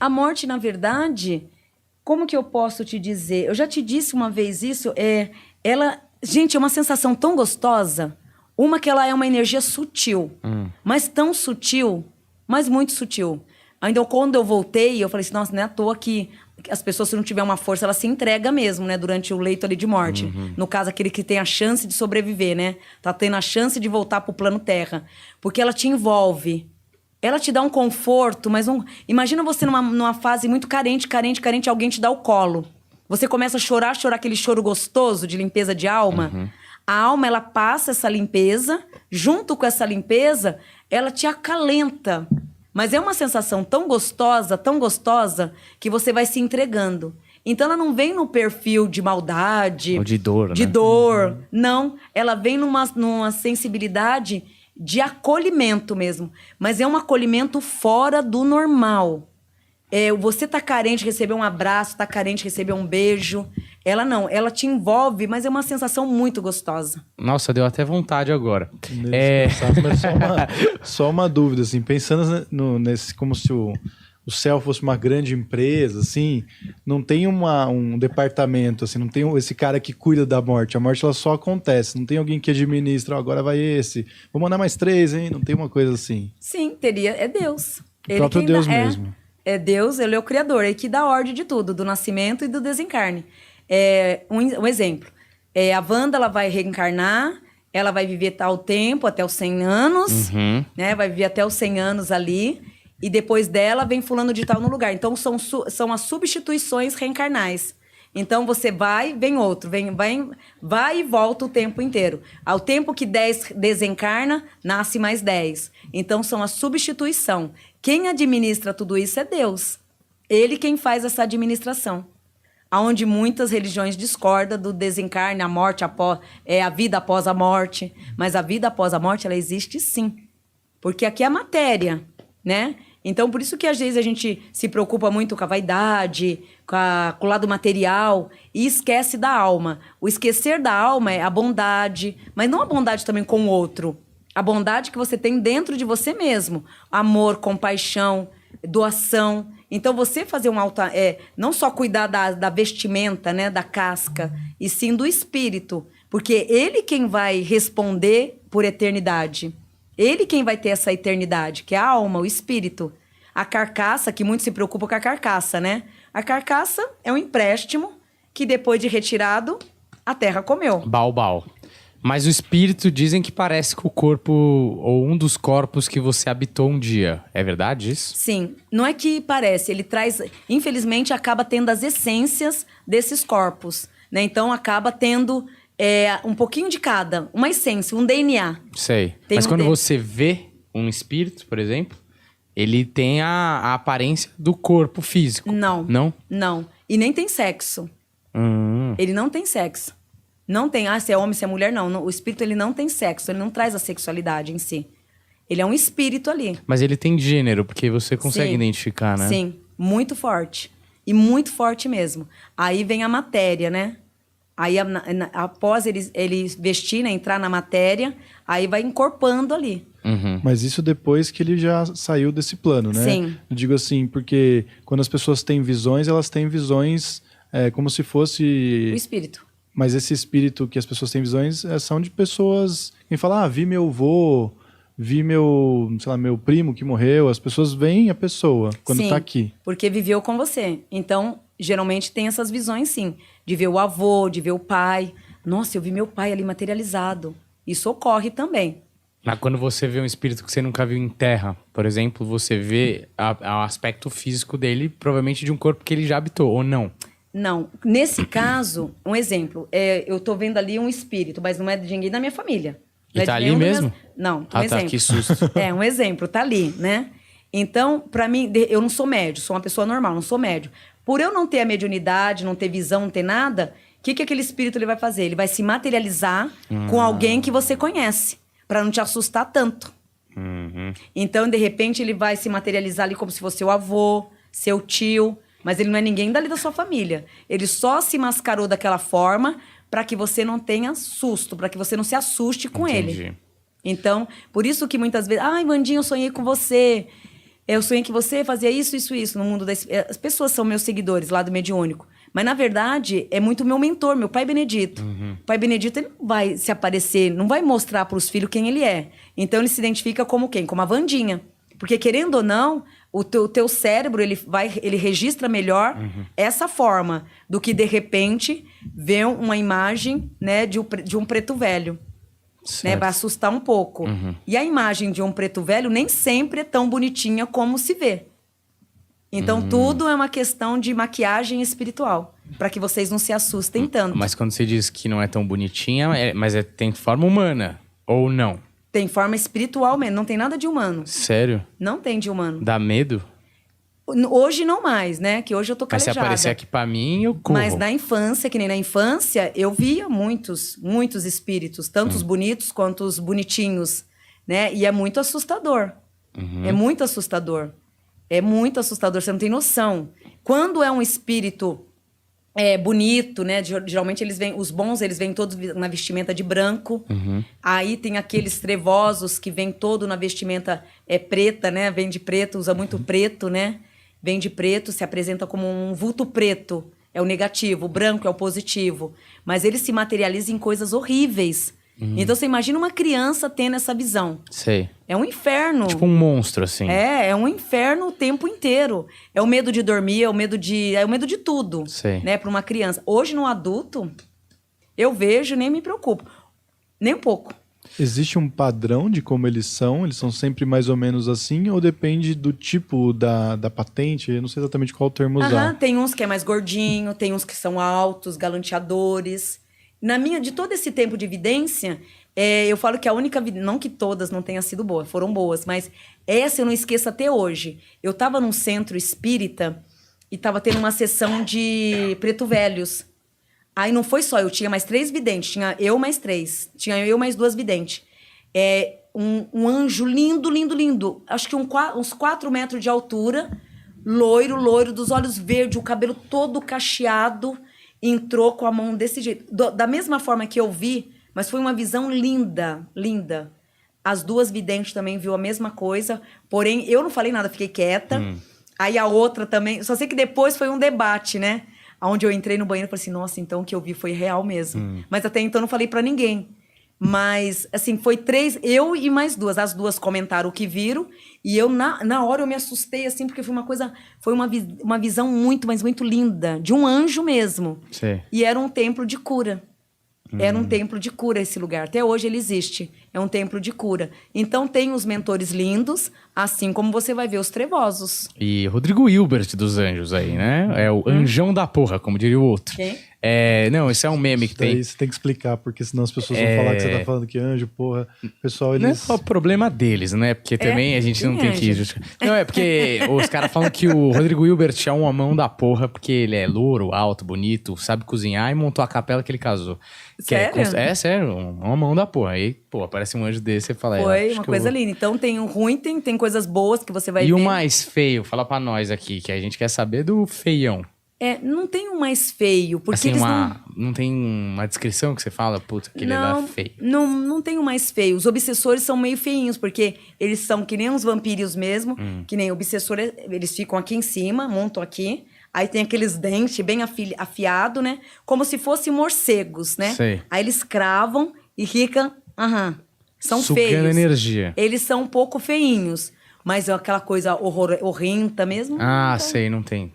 A morte, na verdade, como que eu posso te dizer? Eu já te disse uma vez isso, gente, é uma sensação tão gostosa. Uma que ela é uma energia sutil, mas tão sutil, mas muito sutil. Ainda quando eu voltei, eu falei assim, nossa, não é à toa que as pessoas, se não tiver uma força, ela se entrega mesmo, né? Durante o leito ali de morte. No caso, aquele que tem a chance de sobreviver, né? Tá tendo a chance de voltar pro plano terra. Porque ela te envolve. Ela te dá um conforto, mas imagina você numa fase muito carente, alguém te dá o colo. Você começa a chorar aquele choro gostoso de limpeza de alma. A alma, ela passa essa limpeza, junto com essa limpeza, ela te acalenta. Mas é uma sensação tão gostosa, que você vai se entregando. Então, ela não vem no perfil de maldade... Ou de dor, de né? dor. Não, ela vem numa sensibilidade de acolhimento mesmo. Mas é um acolhimento fora do normal. Você tá carente de receber um abraço, tá carente de receber um beijo. Ela não, ela te envolve, mas é uma sensação muito gostosa. Nossa, deu até vontade agora. Mas só uma dúvida, assim, pensando nesse como se o céu fosse uma grande empresa, assim, não tem um departamento, assim, não tem esse cara que cuida da morte. A morte, ela só acontece, não tem alguém que administra, agora vai esse, vou mandar mais 3, hein? Não tem uma coisa assim. Sim, é Deus. O próprio Deus mesmo. É Deus, ele é o Criador, ele que dá ordem de tudo, do nascimento e do desencarne. Um exemplo, a Wanda, ela vai reencarnar, ela vai viver tal tempo, até os 100 anos, né? Vai viver até os 100 anos ali, e depois dela vem fulano de tal no lugar. Então, são as substituições reencarnais. Então, você vai, vem outro, vai e volta o tempo inteiro. Ao tempo que 10 desencarna, nasce mais 10. Então, são a substituição. Quem administra tudo isso é Deus. Ele quem faz essa administração. Onde muitas religiões discordam do desencarne, a morte, a vida após a morte. Mas a vida após a morte, ela existe sim. Porque aqui é a matéria, né? Então, por isso que às vezes a gente se preocupa muito com a vaidade, com o lado material e esquece da alma. O esquecer da alma é a bondade, mas não a bondade também com o outro. A bondade que você tem dentro de você mesmo. Amor, compaixão, doação. Então, você fazer um altar... não só cuidar da vestimenta, né, da casca, e sim do espírito. Porque ele quem vai responder por eternidade. Ele quem vai ter essa eternidade, que é a alma, o espírito. A carcaça, que muito se preocupa com a carcaça, né? A carcaça é um empréstimo que depois de retirado, a terra comeu. Baobal. Mas o espírito dizem que parece com o corpo, ou um dos corpos que você habitou um dia. É verdade isso? Sim. Não é que parece, ele traz... Infelizmente, acaba tendo as essências desses corpos, né? Então, acaba tendo... um pouquinho de cada, uma essência, um DNA. Sei. Mas quando você vê um espírito, por exemplo, ele tem a aparência do corpo físico. Não. Não? Não. E nem tem sexo. Ele não tem sexo. Não tem, se é homem, se é mulher, não. O espírito, ele não tem sexo, ele não traz a sexualidade em si. Ele é um espírito ali. Mas ele tem gênero, porque você consegue Sim. identificar, né? Sim, muito forte. E muito forte mesmo. Aí vem a matéria, né? Aí, após ele vestir, né, entrar na matéria, aí vai encorpando ali. Mas isso depois que ele já saiu desse plano, né? Sim. Eu digo assim, porque quando as pessoas têm visões, elas têm visões como se fosse... O espírito. Mas esse espírito que as pessoas têm visões são de pessoas... Quem fala, vi meu avô, vi meu primo que morreu. As pessoas veem a pessoa quando sim, tá aqui. Porque viveu com você. Então, geralmente tem essas visões, sim. De ver o avô, de ver o pai. Nossa, eu vi meu pai ali materializado. Isso ocorre também. Mas quando você vê um espírito que você nunca viu em terra, por exemplo, você vê o aspecto físico dele, provavelmente de um corpo que ele já habitou, ou não? Não. Nesse caso, um exemplo. Eu tô vendo ali um espírito, mas não é de ninguém da minha família. E tá ali mesmo? Não, um tá, exemplo. Que susto. Um exemplo, tá ali, né? Então, pra mim, eu não sou médio, sou uma pessoa normal, não sou médio. Por eu não ter a mediunidade, não ter visão, não ter nada, o que aquele espírito ele vai fazer? Ele vai se materializar com alguém que você conhece, pra não te assustar tanto. Então, de repente, ele vai se materializar ali como se fosse seu avô, seu tio, mas ele não é ninguém dali da sua família. Ele só se mascarou daquela forma para que você não tenha susto, para que você não se assuste com ele. Então, por isso que muitas vezes... Ai, Vandinha, eu sonhei com você. Eu sonhei que você fazia isso, isso, isso no mundo das... As pessoas são meus seguidores lá do Mediúnico. Mas, na verdade, é muito meu mentor, meu pai Benedito. O pai Benedito, ele não vai se aparecer, não vai mostrar para os filhos quem ele é. Então, ele se identifica como quem? Como a Wandinha. Porque, querendo ou não, o teu cérebro, ele registra melhor essa forma do que, de repente, ver uma imagem, né, de um preto velho. Né, vai assustar um pouco. E a imagem de um preto velho nem sempre é tão bonitinha como se vê. Então, tudo é uma questão de maquiagem espiritual. Para que vocês não se assustem tanto. Mas quando você diz que não é tão bonitinha, tem forma humana, ou não? Tem forma espiritual mesmo, não tem nada de humano. Sério? Não tem de humano. Dá medo? Hoje não mais, né? Que hoje eu tô Mas calejada. se aparecer aqui pra mim, eu corro. Mas na infância, que nem na infância, eu via muitos espíritos. Tanto os bonitos quanto os bonitinhos, né? E é muito assustador. É muito assustador. É muito assustador, você não tem noção. Quando é um espírito bonito, né? Geralmente os bons, eles vêm todos na vestimenta de branco. Aí tem aqueles trevosos que vêm todo na vestimenta preta, né? Vem de preto, usa muito preto, né? Vem de preto, se apresenta como um vulto preto. É o negativo, o branco é o positivo. Mas ele se materializa em coisas horríveis. Então você imagina uma criança tendo essa visão. Sei. É um inferno. Tipo um monstro, assim. É um inferno o tempo inteiro. É o medo de dormir, é o medo de tudo. Sei. Né, para uma criança. Hoje, no adulto, eu vejo, nem me preocupo. Nem um pouco. Existe um padrão de como eles são? Eles são sempre mais ou menos assim? Ou depende do tipo da patente? Eu não sei exatamente qual termo usar. Tem uns que é mais gordinho, tem uns que são altos, galanteadores. De todo esse tempo de evidência, eu falo que a única... Não que todas não tenham sido boas, foram boas, mas essa eu não esqueço até hoje. Eu estava num centro espírita e estava tendo uma sessão de preto velhos. Aí não foi só, eu tinha mais 3 videntes, tinha eu mais 3. Tinha eu mais 2 videntes. Um anjo lindo, lindo, lindo. Acho que uns 4 metros de altura, loiro, dos olhos verdes, o cabelo todo cacheado, entrou com a mão desse jeito. Da mesma forma que eu vi, mas foi uma visão linda, linda. As 2 videntes também viu a mesma coisa, porém eu não falei nada, fiquei quieta. Aí a outra também, só sei que depois foi um debate, né? Onde eu entrei no banheiro e falei assim, nossa, então o que eu vi foi real mesmo. Mas até então eu não falei pra ninguém. Mas, assim, foi 3, eu e mais 2. As 2 comentaram o que viram. E eu, na hora, eu me assustei, assim, porque foi uma visão muito, mas muito linda. De um anjo mesmo. Sim. E era um templo de cura. Era um templo de cura esse lugar. Até hoje ele existe. É um templo de cura. Então tem os mentores lindos, assim como você vai ver os trevosos. E Rodrigo Hilbert dos Anjos aí, né? É o anjão da porra, como diria o outro. Quem? Não, esse é um meme que tem. Daí você tem que explicar, porque senão as pessoas vão falar que você tá falando que anjo, porra. O pessoal, Não é eles... só problema deles, né? Porque também a gente não tem que justificar. Não, é porque os caras falam que o Rodrigo Hilbert é um homão da porra, porque ele é louro, alto, bonito, sabe cozinhar e montou a capela que ele casou. Sério? Sério, um homão da porra. Aí, pô, aparece um anjo desse, você fala... Foi uma coisa linda. Então tem o ruim, tem coisas boas que você vai ver. E o mais feio? Fala pra nós aqui, que a gente quer saber do feião. Não tem um mais feio, porque Assim, eles não tem uma descrição que você fala, puta, aquele lá é feio. Não tem um mais feio. Os obsessores são meio feinhos, porque eles são que nem uns vampiros mesmo, que nem obsessor, eles ficam aqui em cima, montam aqui, aí tem aqueles dentes bem afiados, né? Como se fossem morcegos, né? Sei. Aí eles cravam e ficam, são Sugando feios. energia. Eles são um pouco feinhos, mas é aquela coisa horrenta mesmo. Sei, não tem.